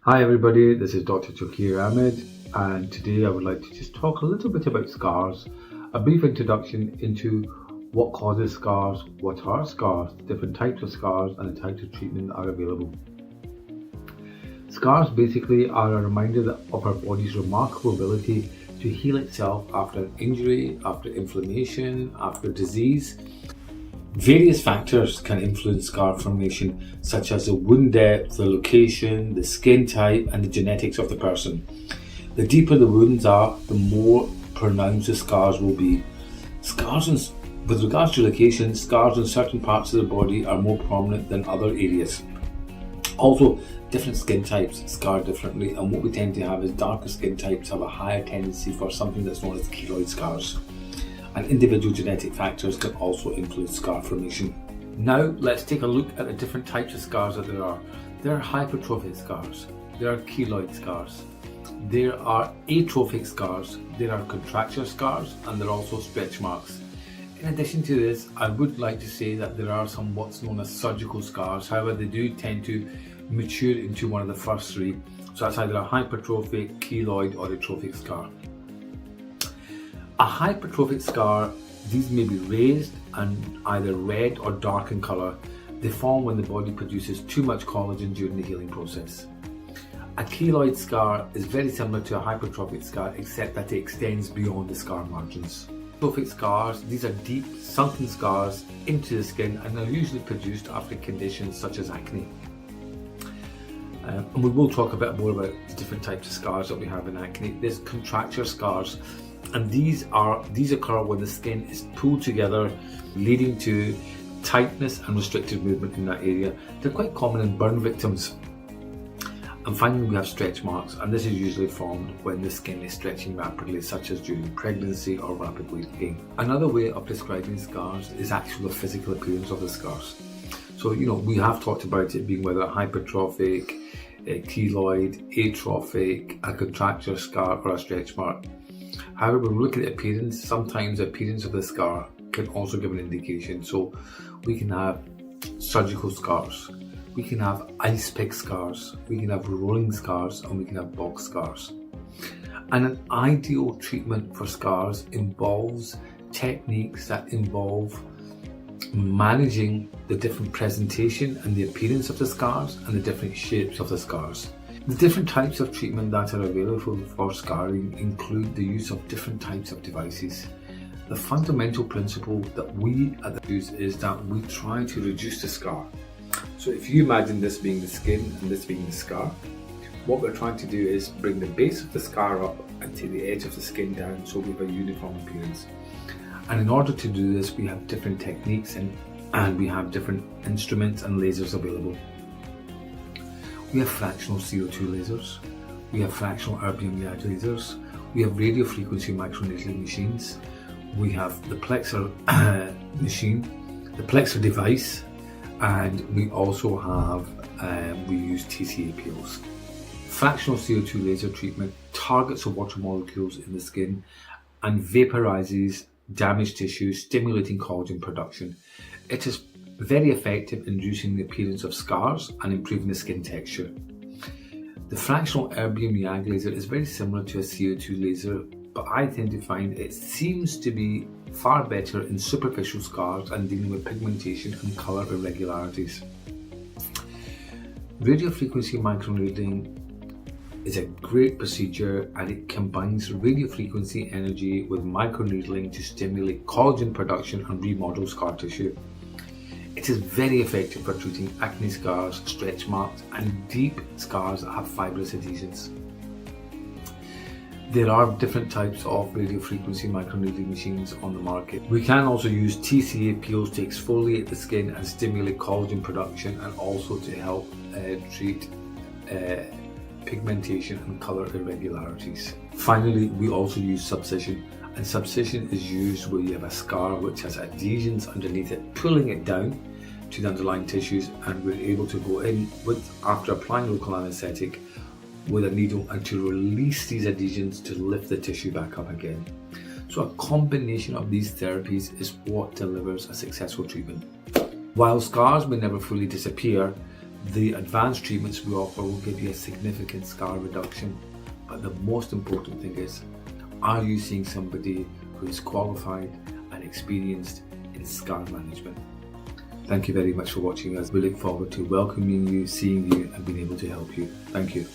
Hi everybody, this is Dr. Chokir Ahmed, and today I would like to just talk a little bit about scars, a brief introduction into what causes scars, what are scars, different types of scars, and the types of treatment that are available. Scars basically are a reminder of our body's remarkable ability to heal itself after an injury, after inflammation, after disease. Various factors can influence scar formation, such as the wound depth, the location, the skin type, and the genetics of the person. The deeper the wounds are, the more pronounced the scars will be. With regards to location, scars in certain parts of the body are more prominent than other areas. Also, different skin types scar differently, and what we tend to have is darker skin types have a higher tendency for something that's known as keloid scars. And individual genetic factors can also influence scar formation. Now let's take a look at the different types of scars that there are. There are hypertrophic scars, there are keloid scars, there are atrophic scars, there are contracture scars, and there are also stretch marks. In addition to this, I would like to say that there are some what's known as surgical scars. However, they do tend to mature into one of the first three. So that's either a hypertrophic, keloid, or atrophic scar. A hypertrophic scar, these may be raised and either red or dark in colour. They form when the body produces too much collagen during the healing process. A keloid scar is very similar to a hypertrophic scar, except that it extends beyond the scar margins. Atrophic scars, these are deep, sunken scars into the skin and are usually produced after conditions such as acne. And we will talk a bit more about the different types of scars that we have in acne. There's contracture scars. And these occur when the skin is pulled together, leading to tightness and restricted movement in that area. They're quite common in burn victims. And finally, we have stretch marks, and this is usually formed when the skin is stretching rapidly, such as during pregnancy or rapid weight gain. Another way of describing scars is actually the physical appearance of the scars. So, we have talked about it being whether a hypertrophic, a keloid, atrophic, a contracture scar, or a stretch mark. However, when we look at appearance, sometimes the appearance of the scar can also give an indication. So we can have surgical scars, we can have ice pick scars, we can have rolling scars, and we can have box scars. And an ideal treatment for scars involves techniques that involve managing the different presentation and the appearance of the scars and the different shapes of the scars. The different types of treatment that are available for scarring include the use of different types of devices. The fundamental principle that we use is that we try to reduce the scar. So if you imagine this being the skin and this being the scar, what we're trying to do is bring the base of the scar up and take the edge of the skin down so we have a uniform appearance. And in order to do this, we have different techniques and we have different instruments and lasers available. We have fractional CO2 lasers, we have fractional erbium YAG lasers, we have radio frequency microneedling machines, we have the plexer machine, the plexer device, and we also have, we use TCA peels. Fractional CO2 laser treatment targets the water molecules in the skin and vaporizes damaged tissue, stimulating collagen production. It is very effective in reducing the appearance of scars and improving the skin texture. The fractional erbium YAG laser is very similar to a CO2 laser, but I tend to find it seems to be far better in superficial scars and dealing with pigmentation and colour irregularities. Radiofrequency microneedling is a great procedure, and it combines radiofrequency energy with microneedling to stimulate collagen production and remodel scar tissue. It is very effective for treating acne scars, stretch marks, and deep scars that have fibrous adhesions. There are different types of radiofrequency microneedling machines on the market. We can also use TCA peels to exfoliate the skin and stimulate collagen production, and also to help treat pigmentation and colour irregularities. Finally, we also use subcision. And subcision is used where you have a scar which has adhesions underneath it, pulling it down to the underlying tissues, and we're able to go in after applying local anaesthetic with a needle and to release these adhesions to lift the tissue back up again. So a combination of these therapies is what delivers a successful treatment. While scars may never fully disappear, The advanced treatments we offer will give you a significant scar reduction, but the most important thing is, are you seeing somebody who is qualified and experienced in scar management? Thank you very much for watching us. We look forward to welcoming you, seeing you, and being able to help you. Thank you.